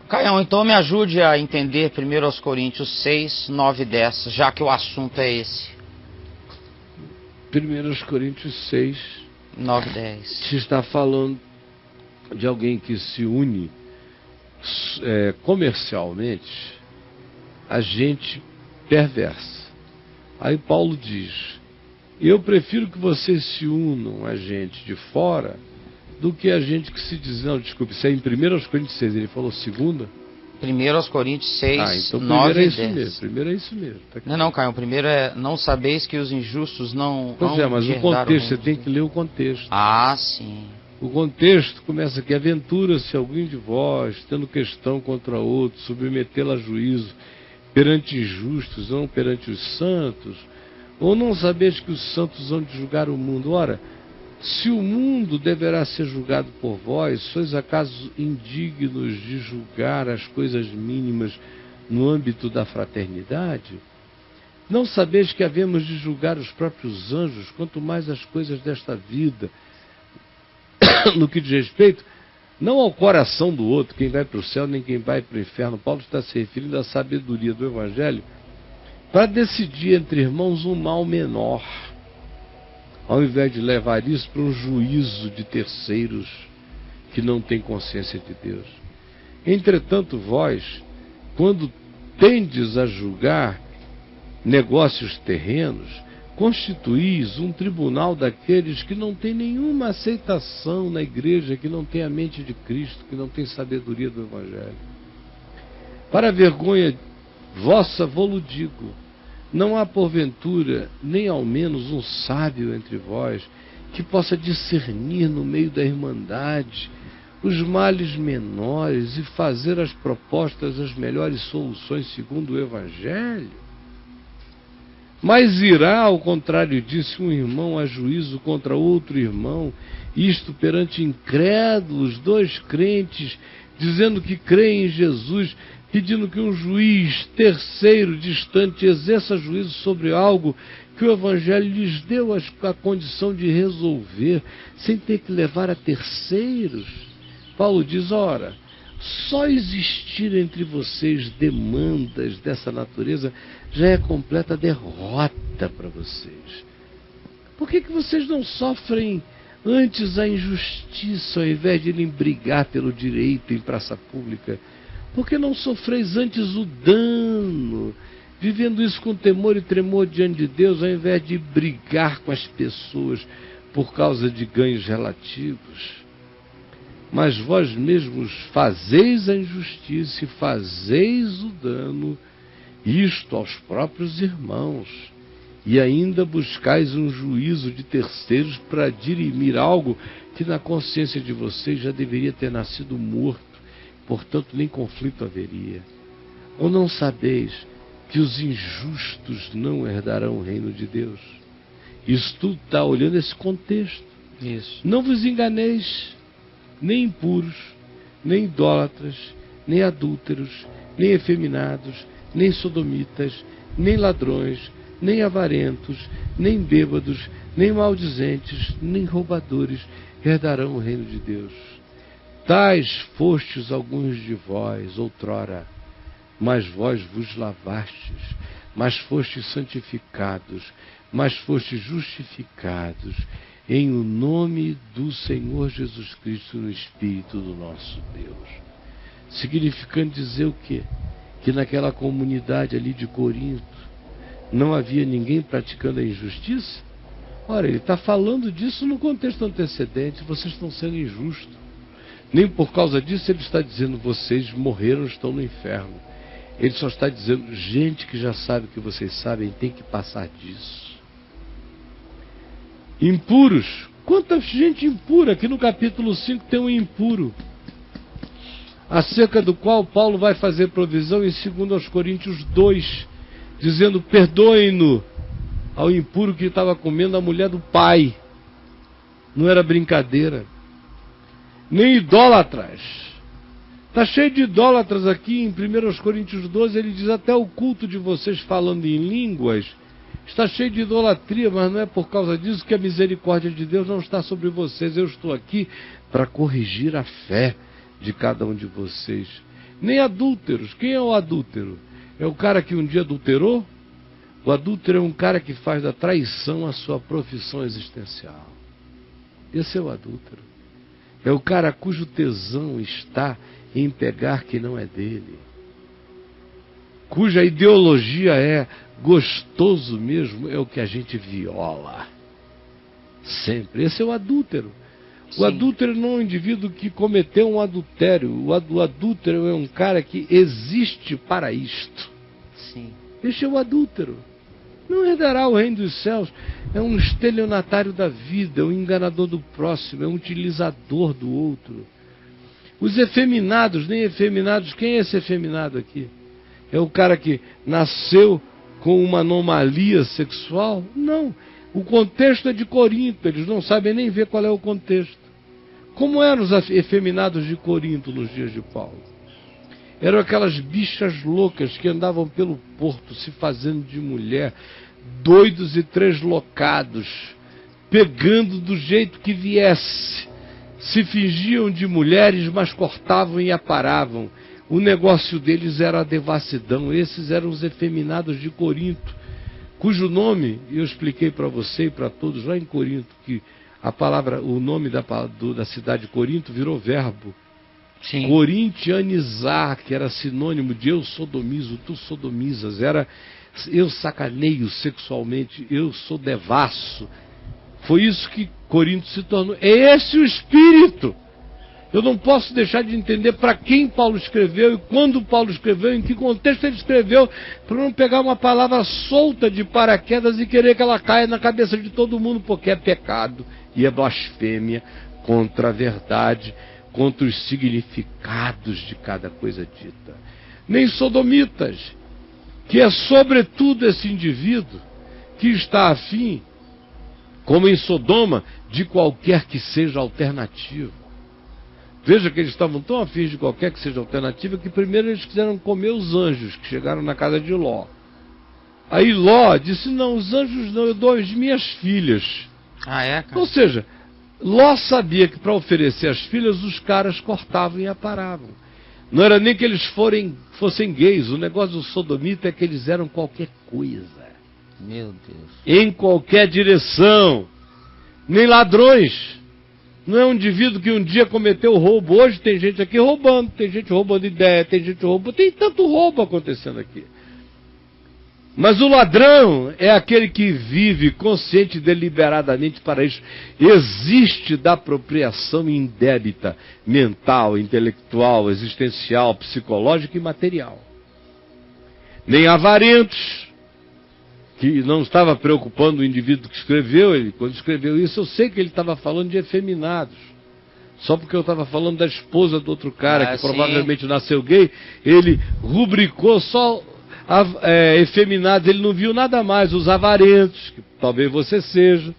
Caião, então me ajude a entender 1 Coríntios 6, 9 e 10, já que o assunto é esse. 1 Coríntios 6, 9 e 10. Se está falando de alguém que se une comercialmente a gente perversa. Aí Paulo diz: eu prefiro que vocês se unam a gente de fora do que a gente que se diz. Não, desculpe, isso é em 1 Coríntios 6, ele falou segunda? 1 Coríntios 6, então 9 e 10. Primeiro é isso mesmo. Tá aqui. Não, Caio, primeiro é: não sabeis que os injustos não... Pois é, mas o contexto, você tem que ler o contexto. Ah, sim. O contexto começa aqui: aventura-se alguém de vós, tendo questão contra outro, submetê-la a juízo, perante injustos, não perante os santos, ou não sabeis que os santos hão de julgar o mundo? Ora, se o mundo deverá ser julgado por vós, sois acaso indignos de julgar as coisas mínimas no âmbito da fraternidade? Não sabeis que havemos de julgar os próprios anjos, quanto mais as coisas desta vida, no que diz respeito não ao coração do outro, quem vai para o céu nem quem vai para o inferno. Paulo está se referindo à sabedoria do Evangelho para decidir entre irmãos um mal menor, ao invés de levar isso para um juízo de terceiros que não têm consciência de Deus. Entretanto, vós, quando tendes a julgar negócios terrenos, constituís um tribunal daqueles que não têm nenhuma aceitação na igreja, que não têm a mente de Cristo, que não têm sabedoria do Evangelho. Para a vergonha vossa vou-lo digo: não há porventura, nem ao menos um sábio entre vós, que possa discernir no meio da irmandade os males menores e fazer as propostas, as melhores soluções segundo o Evangelho? Mas irá, ao contrário disso, um irmão a juízo contra outro irmão, isto perante incrédulos, dois crentes, dizendo que creem em Jesus, pedindo que um juiz terceiro, distante, exerça juízo sobre algo que o Evangelho lhes deu a condição de resolver, sem ter que levar a terceiros. Paulo diz: ora, só existir entre vocês demandas dessa natureza já é completa derrota para vocês. Por que vocês não sofrem antes a injustiça, ao invés de irem brigar pelo direito em praça pública? Por que não sofreis antes o dano, vivendo isso com temor e tremor diante de Deus, ao invés de brigar com as pessoas por causa de ganhos relativos? Mas vós mesmos fazeis a injustiça e fazeis o dano, isto aos próprios irmãos, e ainda buscais um juízo de terceiros para dirimir algo que na consciência de vocês já deveria ter nascido morto, portanto nem conflito haveria. Ou não sabeis que os injustos não herdarão o reino de Deus? Isso tudo está olhando esse contexto. Isso. Não vos enganeis, nem impuros, nem idólatras, nem adúlteros, nem efeminados, nem sodomitas, nem ladrões, nem avarentos, nem bêbados, nem maldizentes, nem roubadores herdarão o reino de Deus. Tais fostes alguns de vós outrora, mas vós vos lavastes, mas fostes santificados, mas fostes justificados em o nome do Senhor Jesus Cristo, no Espírito do nosso Deus. Significando dizer o quê? Que naquela comunidade ali de Corinto não havia ninguém praticando a injustiça? Ora, ele está falando disso no contexto antecedente: vocês estão sendo injustos. Nem por causa disso ele está dizendo vocês morreram, estão no inferno. Ele só está dizendo: gente que já sabe o que vocês sabem tem que passar disso. Impuros. Quanta gente impura! Aqui no capítulo 5 tem um impuro, acerca do qual Paulo vai fazer provisão em 2 Coríntios 2, dizendo: perdoem-no ao impuro que estava comendo a mulher do pai. Não era brincadeira. Nem idólatras. Está cheio de idólatras aqui em 1 Coríntios 12, ele diz: até o culto de vocês falando em línguas está cheio de idolatria, mas não é por causa disso que a misericórdia de Deus não está sobre vocês. Eu estou aqui para corrigir a fé de cada um de vocês. nem adúlteros. Quem é o adúltero? É o cara que um dia adulterou? O adúltero é um cara que faz da traição a sua profissão existencial. Esse é o adúltero. É o cara cujo tesão está em pegar que não é dele, cuja ideologia é gostoso mesmo, é o que a gente viola. Sempre. Esse é o adúltero. O adúltero não é um indivíduo que cometeu um adultério. O adúltero é um cara que existe para isto. Sim. Este é o adúltero. Não herdará o reino dos céus. É um estelionatário da vida, é um enganador do próximo, é um utilizador do outro. Os efeminados, nem efeminados, quem é esse efeminado aqui? É o cara que nasceu com uma anomalia sexual? Não. O contexto é de Corinto, eles não sabem nem ver qual é o contexto. Como eram os efeminados de Corinto nos dias de Paulo? Eram aquelas bichas loucas que andavam pelo porto se fazendo de mulher, doidos e treslocados, pegando do jeito que viesse. Se fingiam de mulheres, mas cortavam e aparavam. O negócio deles era a devassidão. Esses eram os efeminados de Corinto, cujo nome, eu expliquei para você e para todos lá em Corinto, que a palavra, o nome da cidade de Corinto virou verbo. Sim. Corintianizar, que era sinônimo de eu sodomizo, tu sodomizas, era eu sacaneio sexualmente, eu sou devasso. Foi isso que Corinto se tornou. É esse o espírito. Eu não posso deixar de entender para quem Paulo escreveu e quando Paulo escreveu, em que contexto ele escreveu, para não pegar uma palavra solta de paraquedas e querer que ela caia na cabeça de todo mundo, porque é pecado e é blasfêmia contra a verdade, contra os significados de cada coisa dita. Nem sodomitas, que é sobretudo esse indivíduo que está afim, como em Sodoma, de qualquer que seja alternativa. Veja que eles estavam tão afins de qualquer que seja alternativa que primeiro eles quiseram comer os anjos que chegaram na casa de Ló. Aí Ló disse, não, os anjos não, eu dou as minhas filhas. Ah, é, cara? Ou seja, Ló sabia que para oferecer as filhas os caras cortavam e aparavam. Não era nem que eles fossem gays, o negócio do sodomita é que eles eram qualquer coisa. Meu Deus. Em qualquer direção. Nem ladrões. Não é um indivíduo que um dia cometeu roubo. Hoje tem gente aqui roubando, tem gente roubando ideia, tem gente roubando, tem tanto roubo acontecendo aqui. Mas o ladrão é aquele que vive consciente e deliberadamente para isso. Existe da apropriação indébita, mental, intelectual, existencial, psicológica e material. Nem avarentos, que não estava preocupando o indivíduo que escreveu, ele, quando escreveu isso, eu sei que ele estava falando de efeminados. Só porque eu estava falando da esposa do outro cara, que provavelmente nasceu gay, ele rubricou só efeminados, ele não viu nada mais, os avarentos, que talvez você seja.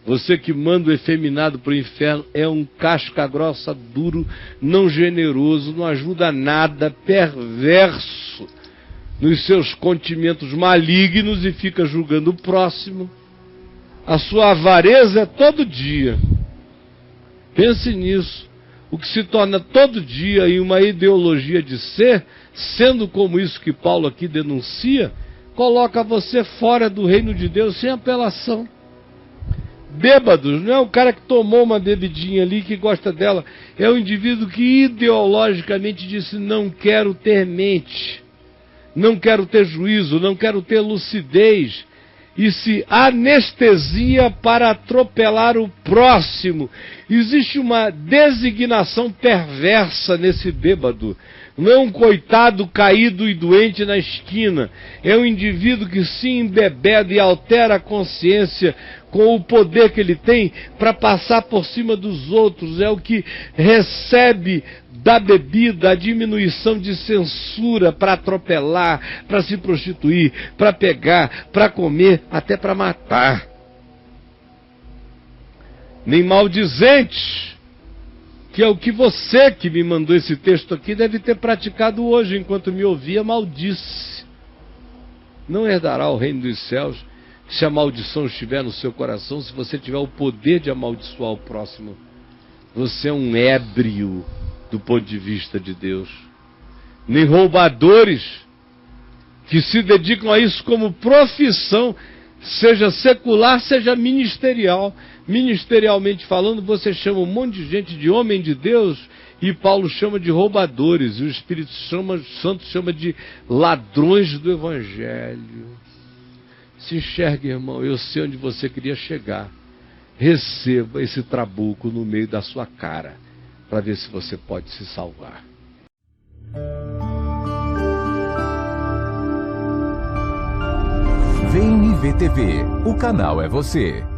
Você que manda o efeminado para o inferno é um casca grossa, duro, não generoso, não ajuda nada, perverso nos seus contimentos malignos e fica julgando o próximo. A sua avareza é todo dia. Pense nisso. O que se torna todo dia em uma ideologia de ser, sendo como isso que Paulo aqui denuncia, coloca você fora do reino de Deus sem apelação. Bêbados, não é o cara que tomou uma bebidinha ali que gosta dela, é o indivíduo que ideologicamente disse, não quero ter mente, não quero ter juízo, não quero ter lucidez, e se anestesia para atropelar o próximo. Existe uma designação perversa nesse bêbado. Não é um coitado caído e doente na esquina. É um indivíduo que se embebeda e altera a consciência com o poder que ele tem para passar por cima dos outros. É o que recebe da bebida a diminuição de censura para atropelar, para se prostituir, para pegar, para comer, até para matar. Nem maldizentes, que é o que você que me mandou esse texto aqui deve ter praticado hoje, enquanto me ouvia, maldice. Não herdará o reino dos céus se a maldição estiver no seu coração, se você tiver o poder de amaldiçoar o próximo. Você é um ébrio do ponto de vista de Deus. nem roubadores, que se dedicam a isso como profissão, seja secular, seja ministerial. Ministerialmente falando, você chama um monte de gente de homem de Deus, e Paulo chama de roubadores, e o Espírito Santo chama de ladrões do Evangelho. Se enxergue, irmão, eu sei onde você queria chegar. Receba esse trabuco no meio da sua cara, para ver se você pode se salvar. VNV TV, o canal é você.